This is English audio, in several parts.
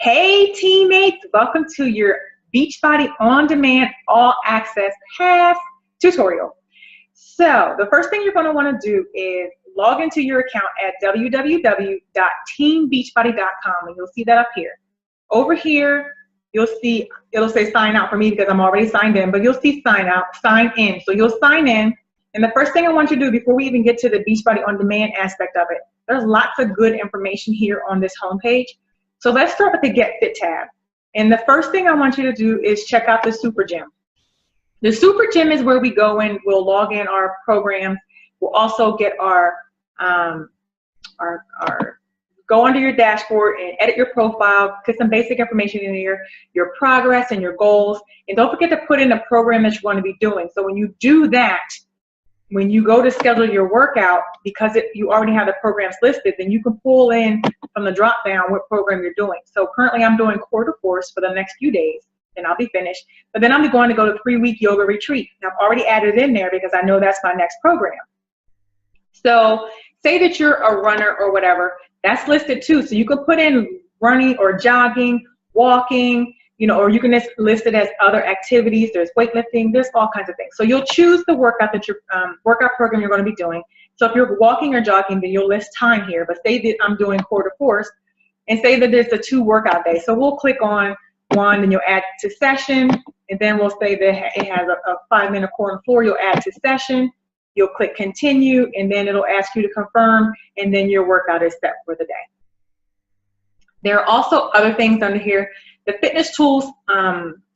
Hey teammates, welcome to your Beachbody On Demand All Access Pass tutorial. So the first thing you're going to want to do is log into your account at www.teambeachbody.com, and you'll see that up here. Over here, you'll see, it'll say sign out for me because I'm already signed in, but you'll see sign out, sign in. So you'll sign in, and the first thing I want you to do before we even get to the Beachbody On Demand aspect of it, there's lots of good information here on this homepage. So let's start with the Get Fit tab. And the first thing I want you to do is check out the Super Gym. The Super Gym is where we go in, we'll log in our programs. We'll also get our go under your dashboard and edit your profile, put some basic information in here, your progress and your goals. And don't forget to put in the program that you want to be doing. So when you do that, when you go to schedule your workout, because you already have the programs listed, then you can pull in from the drop down what program you're doing. So currently I'm doing quarter course for the next few days, and I'll be finished. But then I'm going to go to 3-week yoga retreat. Now I've already added it in there because I know that's my next program. So say that you're a runner or whatever, that's listed too. So you can put in running or jogging, walking, or you can just list it as other activities. There's weightlifting, there's all kinds of things. So you'll choose the workout that workout program you're going to be doing. So if you're walking or jogging, then you'll list time here. But say that I'm doing quarter course, and say that there's a 2 workout day. So we'll click on one, and you'll add to session, and then we'll say that it has a 5-minute core and floor. You'll add to session. You'll click continue, and then it'll ask you to confirm, and then your workout is set for the day. There are also other things under here. The fitness tools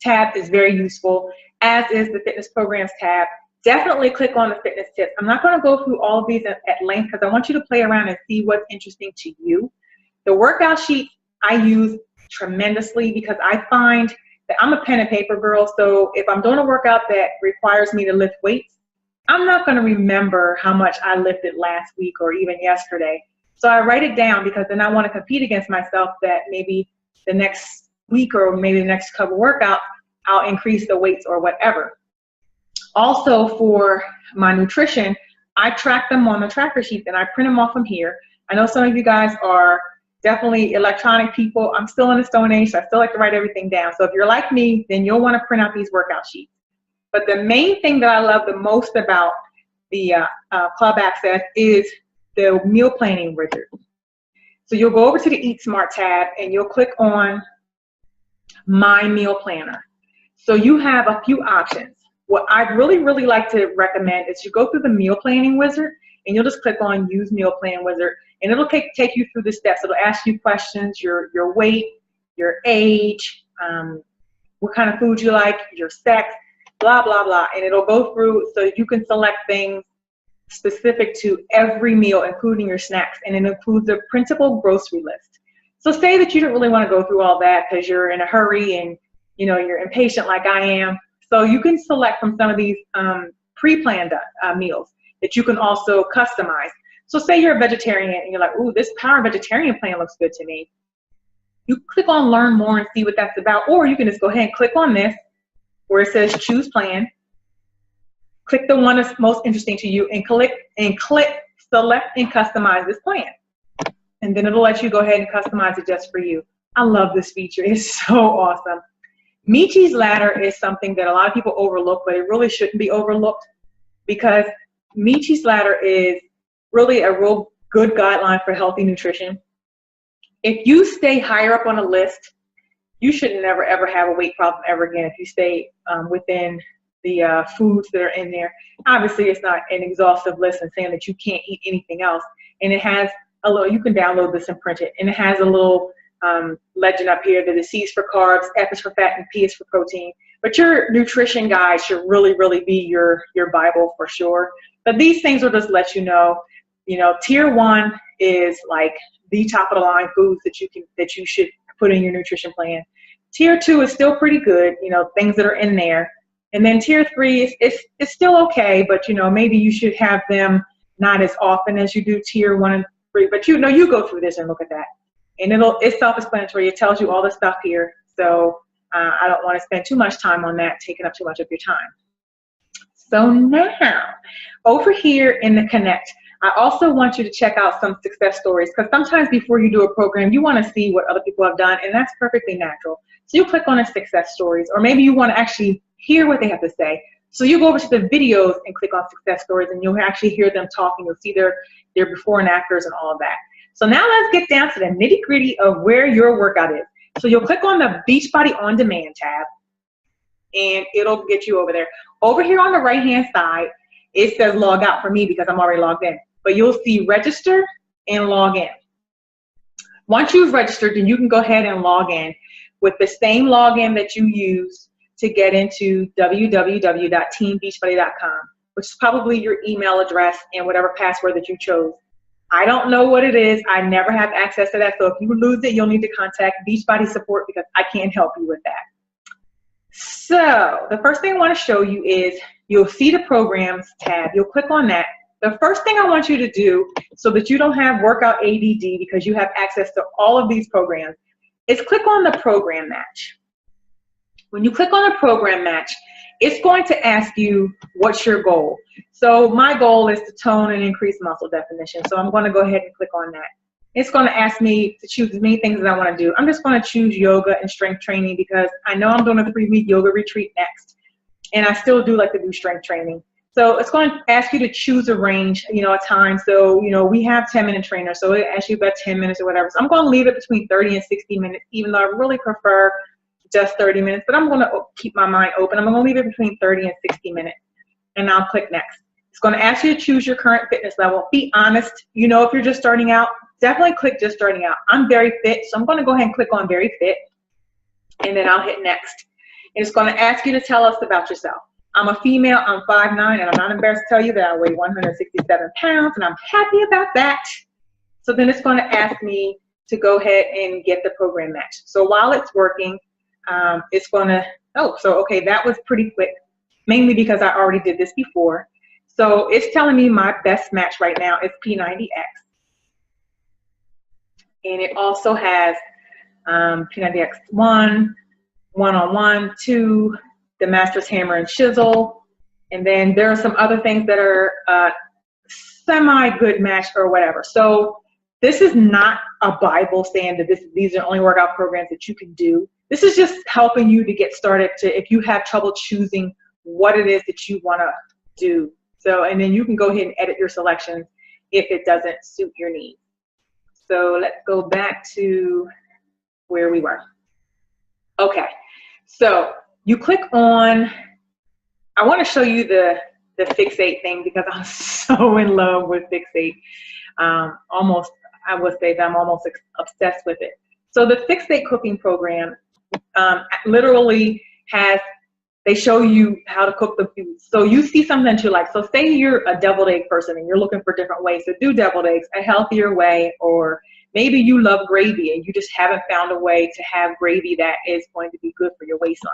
tab is very useful, as is the fitness programs tab. Definitely click on the fitness tips. I'm not going to go through all of these at length because I want you to play around and see what's interesting to you. The workout sheet I use tremendously because I find that I'm a pen and paper girl. So if I'm doing a workout that requires me to lift weights, I'm not going to remember how much I lifted last week or even yesterday. So I write it down because then I want to compete against myself that maybe the next week or maybe the next couple workouts, I'll increase the weights or whatever. Also for my nutrition, I track them on the tracker sheets and I print them off from here. I know some of you guys are definitely electronic people. I'm still in the Stone Age, so I still like to write everything down. So if you're like me, then you'll want to print out these workout sheets. But the main thing that I love the most about the Club Access is the meal planning wizard. So you'll go over to the Eat Smart tab and you'll click on My Meal Planner. So you have a few options. What I'd really like to recommend is you go through the meal planning wizard and you'll just click on Use Meal Plan Wizard, and it'll take you through the steps. It'll ask you questions, your weight, your age, what kind of food you like, your sex, blah, blah, blah. And it'll go through so you can select things specific to every meal, including your snacks, and it includes a printable grocery list. So say that you don't really want to go through all that because you're in a hurry and you're impatient like I am. So you can select from some of these pre-planned meals that you can also customize. So say you're a vegetarian and you're like, ooh, this Power Vegetarian plan looks good to me. You click on Learn More and see what that's about, or you can just go ahead and click on this where it says Choose Plan. Click the one that's most interesting to you and click Select and Customize this plan. And then it'll let you go ahead and customize it just for you. I love this feature. It's so awesome. Michi's Ladder is something that a lot of people overlook, but it really shouldn't be overlooked because Michi's Ladder is really a real good guideline for healthy nutrition. If you stay higher up on a list, you should never ever have a weight problem ever again if you stay within the foods that are in there. Obviously, it's not an exhaustive list and saying that you can't eat anything else. And it has a little, you can download this and print it, and it has a little legend up here that the C is for carbs, F is for fat, and P is for protein. But your nutrition guide should really be your Bible for sure. But these things will just let you know, tier 1 is like the top of the line foods that you should put in your nutrition plan. Tier 2 is still pretty good, things that are in there. And then tier 3 is still okay, but maybe you should have them not as often as you do tier 1 and 3. But you go through this and look at that. And it's self-explanatory. It tells you all the stuff here. So I don't want to spend too much time on that, taking up too much of your time. So now, over here in the Connect, I also want you to check out some success stories, because sometimes before you do a program, you want to see what other people have done, and that's perfectly natural. So you click on the success stories, or maybe you want to actually hear what they have to say. So you go over to the videos and click on success stories, and you'll actually hear them talking. You'll see their before and afters and all of that. So now let's get down to the nitty gritty of where your workout is. So you'll click on the Beachbody On Demand tab, and it'll get you over there. Over here on the right-hand side, it says log out for me because I'm already logged in. But you'll see register and log in. Once you've registered, then you can go ahead and log in with the same login that you use to get into www.teambeachbody.com, which is probably your email address and whatever password that you chose. I don't know what it is. I never have access to that. So if you lose it, you'll need to contact Beachbody support because I can't help you with that. So the first thing I want to show you is you'll see the programs tab. You'll click on that. The first thing I want you to do, so that you don't have workout ADD because you have access to all of these programs, is click on the program match. When you click on the program match, it's going to ask you what's your goal. So my goal is to tone and increase muscle definition. So I'm going to go ahead and click on that. It's going to ask me to choose as many things as I want to do. I'm just going to choose yoga and strength training because I know I'm doing a 3-week yoga retreat next. And I still do like to do strength training. So it's going to ask you to choose a range, a time. So, we have 10-minute trainers. So it asks you about 10 minutes or whatever. So I'm going to leave it between 30 and 60 minutes, even though I really prefer just 30 minutes. But I'm going to keep my mind open. I'm going to leave it between 30 and 60 minutes. And I'll click next. It's going to ask you to choose your current fitness level. Be honest. If you're just starting out, definitely click just starting out. I'm very fit, so I'm going to go ahead and click on very fit. And then I'll hit next. And it's going to ask you to tell us about yourself. I'm a female, I'm 5'9", and I'm not embarrassed to tell you that I weigh 167 pounds, and I'm happy about that. So then it's going to ask me to go ahead and get the program match. So while it's working, it's going to, okay, that was pretty quick, mainly because I already did this before. So it's telling me my best match right now is P90X. And it also has P90X 1, 1-on-1, 2, the Master's Hammer and Chisel, and then there are some other things that are semi-good match or whatever. So this is not a Bible saying that these are only workout programs that you can do. This is just helping you to get started if you have trouble choosing what it is that you want to do. So, and then you can go ahead and edit your selections if it doesn't suit your needs. So let's go back to where we were. Okay, so you click on, I want to show you the Fixate thing because I'm so in love with Fixate. I would say that I'm almost obsessed with it. So the Fixate cooking program literally they show you how to cook the food. So you see something that you like. So say you're a deviled egg person and you're looking for different ways to do deviled eggs a healthier way, or maybe you love gravy and you just haven't found a way to have gravy that is going to be good for your waistline.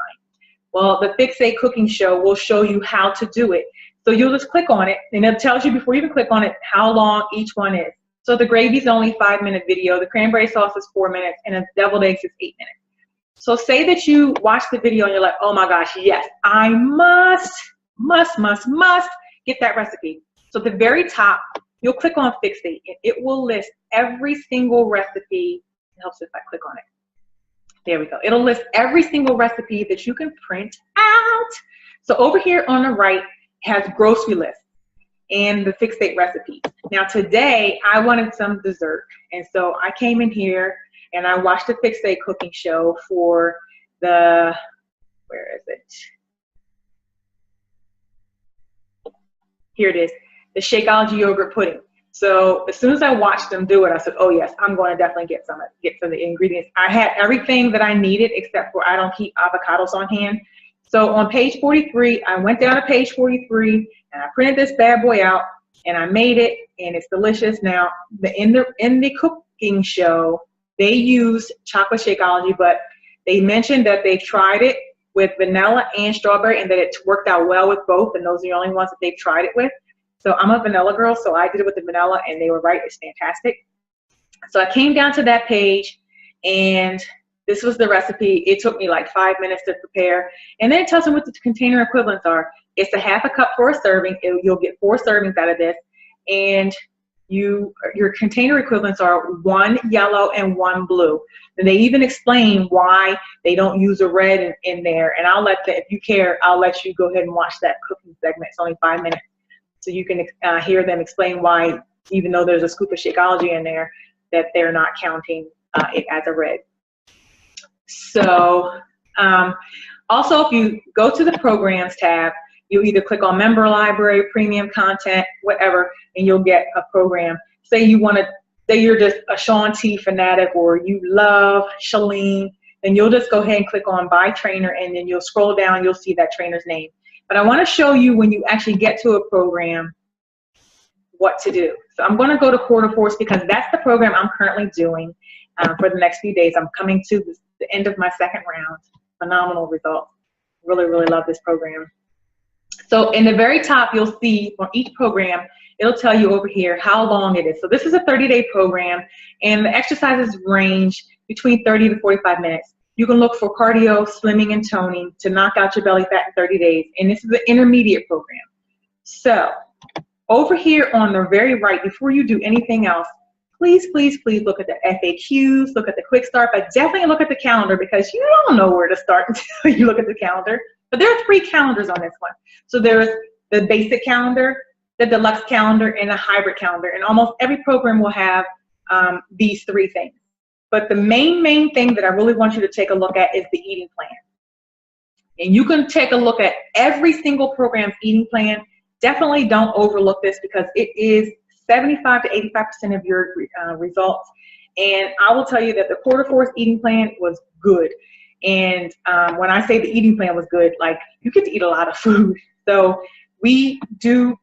Well, the Fixate cooking show will show you how to do it. So you'll just click on it, and it tells you before you even click on it how long each one is. So the gravy is only 5-minute video, the cranberry sauce is 4 minutes, and the deviled eggs is 8 minutes. So say that you watch the video and you're like, oh my gosh, yes, I must get that recipe. So at the very top, you'll click on Fixate, and it will list every single recipe. It helps if I click on it. There we go. It'll list every single recipe that you can print out. So over here on the right has grocery lists and the Fixate recipes. Now today I wanted some dessert, and so I came in here and I watched the Fixate cooking show for the, where is it? Here it is, the Shakeology yogurt pudding. So as soon as I watched them do it, I said, oh yes, I'm going to definitely get some of the ingredients. I had everything that I needed except for I don't keep avocados on hand. So on page 43, I went down to page 43 and I printed this bad boy out and I made it, and it's delicious. Now in the cooking show, they used chocolate Shakeology, but they mentioned that they tried it with vanilla and strawberry and that it worked out well with both, and those are the only ones that they've tried it with. So I'm a vanilla girl, so I did it with the vanilla, and they were right. It's fantastic. So I came down to that page, and this was the recipe. It took me like 5 minutes to prepare. And then it tells them what the container equivalents are. It's a 1/2 cup for a serving. You'll get 4 servings out of this. And your container equivalents are 1 yellow and 1 blue. And they even explain why they don't use a red in there. And I'll let if you care, I'll let you go ahead and watch that cooking segment. It's only 5 minutes. So you can hear them explain why, even though there's a scoop of Shakeology in there, that they're not counting it as a red. So also, if you go to the Programs tab, you either click on Member Library, Premium Content, whatever, and you'll get a program. Say you're just a Shaun T fanatic, or you love Shalene, then you'll just go ahead and click on Buy Trainer, and then you'll scroll down, you'll see that trainer's name. But I want to show you, when you actually get to a program, what to do. So I'm going to go to Quarter Force because that's the program I'm currently doing for the next few days. I'm coming to the end of my 2nd round. Phenomenal results. Really, really love this program. So in the very top, you'll see on each program, it'll tell you over here how long it is. So this is a 30-day program, and the exercises range between 30 to 45 minutes. You can look for cardio, slimming, and toning to knock out your belly fat in 30 days. And this is an intermediate program. So over here on the very right, before you do anything else, please, please, please look at the FAQs, look at the quick start, but definitely look at the calendar, because you don't know where to start until you look at the calendar. But there are 3 calendars on this one. So there's the basic calendar, the deluxe calendar, and a hybrid calendar. And almost every program will have these 3 things. But the main thing that I really want you to take a look at is the eating plan. And you can take a look at every single program's eating plan. Definitely don't overlook this, because it is 75 to 85% of your results. And I will tell you that the Quarter Force eating plan was good. And when I say the eating plan was good, like, you get to eat a lot of food. So we do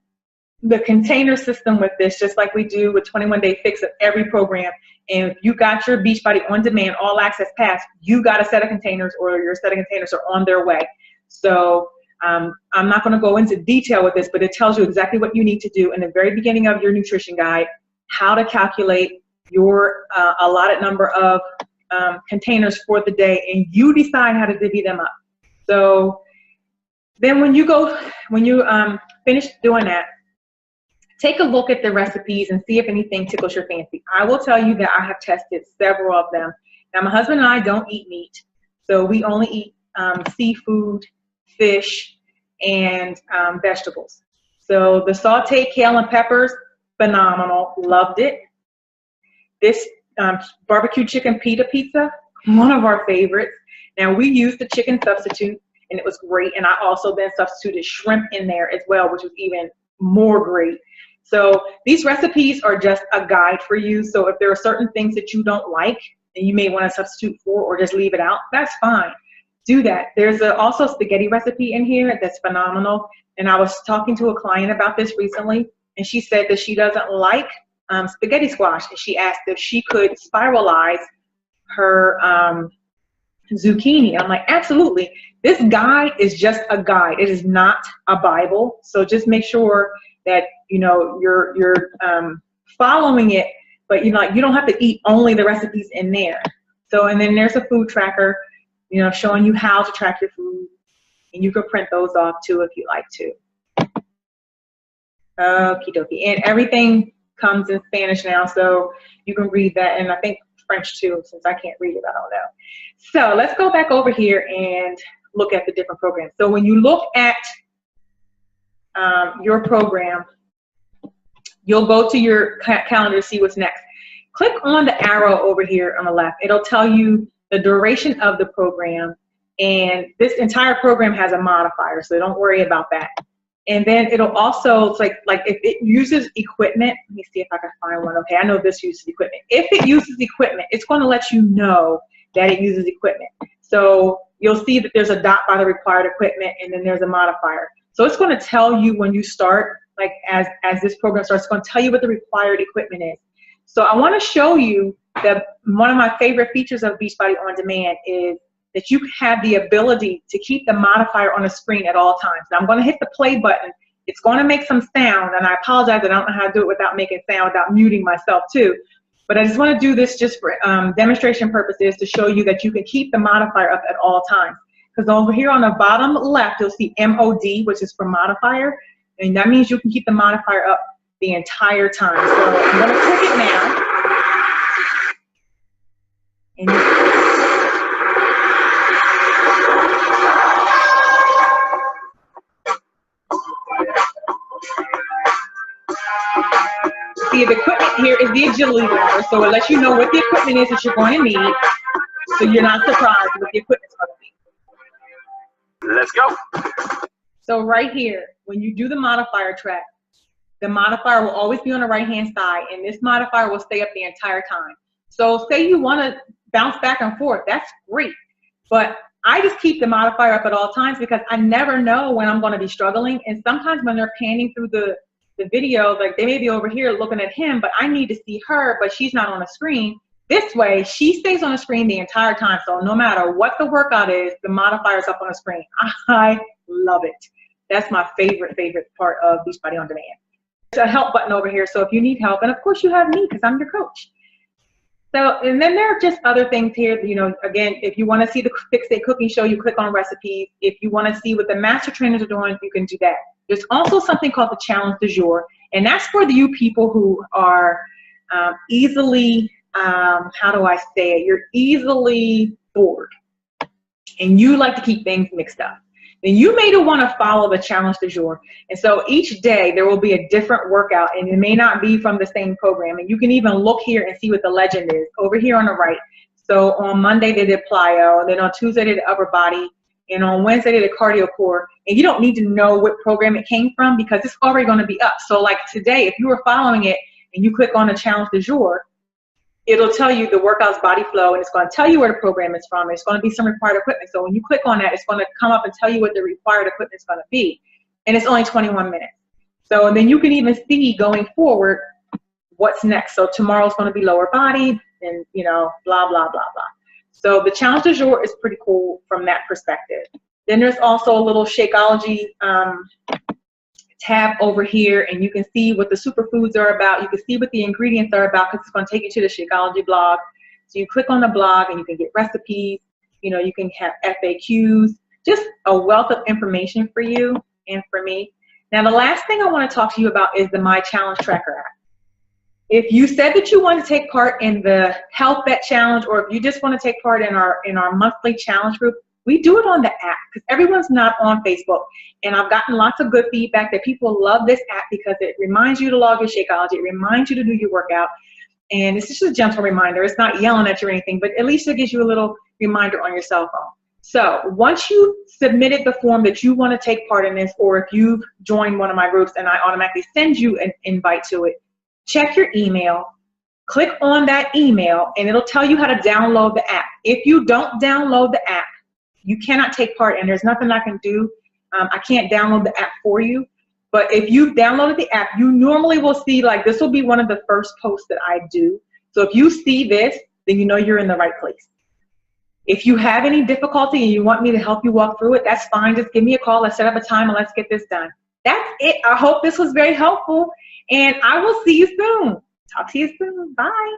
the container system with this, just like we do with 21-Day Fix of every program. And if you got your Beachbody On Demand All Access Pass, you got a set of containers, or your set of containers are on their way. So I'm not going to go into detail with this, but it tells you exactly what you need to do in the very beginning of your nutrition guide, how to calculate your allotted number of containers for the day, and you decide how to divvy them up. So then when you finish doing that, take a look at the recipes and see if anything tickles your fancy. I will tell you that I have tested several of them. Now, my husband and I don't eat meat, so we only eat seafood, fish, and vegetables. So the sauteed kale and peppers, phenomenal, loved it. This barbecue chicken pita pizza, one of our favorites. Now, we used the chicken substitute, and it was great. And I also then substituted shrimp in there as well, which was even more great. So these recipes are just a guide for you. So if there are certain things that you don't like and you may want to substitute for, or just leave it out, that's fine. Do that. There's also a spaghetti recipe in here that's phenomenal. And I was talking to a client about this recently, and she said that she doesn't like spaghetti squash. And she asked if she could spiralize her zucchini. I'm like, absolutely. This guide is just a guide. It is not a Bible. So just make sure that you're following it, but you don't have to eat only the recipes in there. So, and then there's a food tracker, showing you how to track your food, and you can print those off too if you like to. Okie dokie. And everything comes in Spanish now, so you can read that, and I think French too, since I can't read it, I don't know. So let's go back over here and look at the different programs. So when you look at your program, you'll go to your calendar to see what's next. Click on the arrow over here on the left. It'll tell you the duration of the program, and this entire program has a modifier, so don't worry about that. And then it'll also, it's like if it uses equipment, let me see if I can find one. Okay, I know this uses equipment. If it uses equipment, it's going to let you know that it uses equipment. So you'll see that there's a dot by the required equipment, and then there's a modifier. So it's going to tell you when you start, like as this program starts, it's going to tell you what the required equipment is. So I want to show you that one of my favorite features of Beachbody On Demand is that you have the ability to keep the modifier on the screen at all times. Now I'm going to hit the play button. It's going to make some sound, and I apologize that I don't know how to do it without making sound, without muting myself too. But I just want to do this just for demonstration purposes to show you that you can keep the modifier up at all times. Because over here on the bottom left, you'll see MOD, which is for modifier, and that means you can keep the modifier up the entire time. So I'm going to click it now. And see, the equipment here is the agility ladder, so it lets you know what the equipment is that you're going to need, so you're not surprised what the equipment's going to be. Let's go. So right here, when you do the modifier track, the modifier will always be on the right-hand side, and this modifier will stay up the entire time. So say you want to bounce back and forth, that's great. But I just keep the modifier up at all times because I never know when I'm going to be struggling. And sometimes when they're panning through the video, like they may be over here looking at him, but I need to see her, but she's not on the screen. This way, she stays on the screen the entire time. So no matter what the workout is, the modifier is up on the screen. I love it. That's my favorite part of Beachbody On Demand. There's a help button over here, so if you need help, and of course you have me because I'm your coach. So, and then there are just other things here, you know, again, if you want to see the Fix Day cooking show, you click on recipes. If you want to see what the master trainers are doing, you can do that. There's also something called the challenge du jour, and that's for you people who are easily, how do I say it, you're easily bored, and you like to keep things mixed up. Then you may want to follow the challenge du jour. And so each day there will be a different workout, and it may not be from the same program. And you can even look here and see what the legend is over here on the right. So on Monday they did plyo, then on Tuesday they did upper body, and on Wednesday they did cardio core. And you don't need to know what program it came from because it's already going to be up. So like today, if you were following it and you click on the challenge du jour, it'll tell you the workout's body flow, and it's going to tell you where the program is from. It's going to be some required equipment. So when you click on that, it's going to come up and tell you what the required equipment is going to be. And it's only 21 minutes. So, and then you can even see going forward what's next. So tomorrow's going to be lower body and, you know, blah, blah, blah, blah. So the challenge du jour is pretty cool from that perspective. Then there's also a little Shakeology tab over here, and you can see what the superfoods are about. You can see what the ingredients are about because it's going to take you to the Shakeology blog. So you click on the blog and you can get recipes. You know, you can have FAQs, just a wealth of information for you and for me. Now, the last thing I want to talk to you about is the My Challenge Tracker app. If you said that you want to take part in the Health Bet Challenge, or if you just want to take part in our monthly challenge group, we do it on the app because everyone's not on Facebook. And I've gotten lots of good feedback that people love this app because it reminds you to log your Shakeology. It reminds you to do your workout. And it's just a gentle reminder. It's not yelling at you or anything, but at least it gives you a little reminder on your cell phone. So once you submitted the form that you want to take part in this, or if you've joined one of my groups and I automatically send you an invite to it, check your email, click on that email, and it'll tell you how to download the app. If you don't download the app, you cannot take part, and there's nothing I can do. I can't download the app for you. But if you've downloaded the app, you normally will see, like, this will be one of the first posts that I do. So if you see this, then you know you're in the right place. If you have any difficulty and you want me to help you walk through it, that's fine. Just give me a call. Let's set up a time and let's get this done. That's it. I hope this was very helpful, and I will see you soon. Talk to you soon. Bye.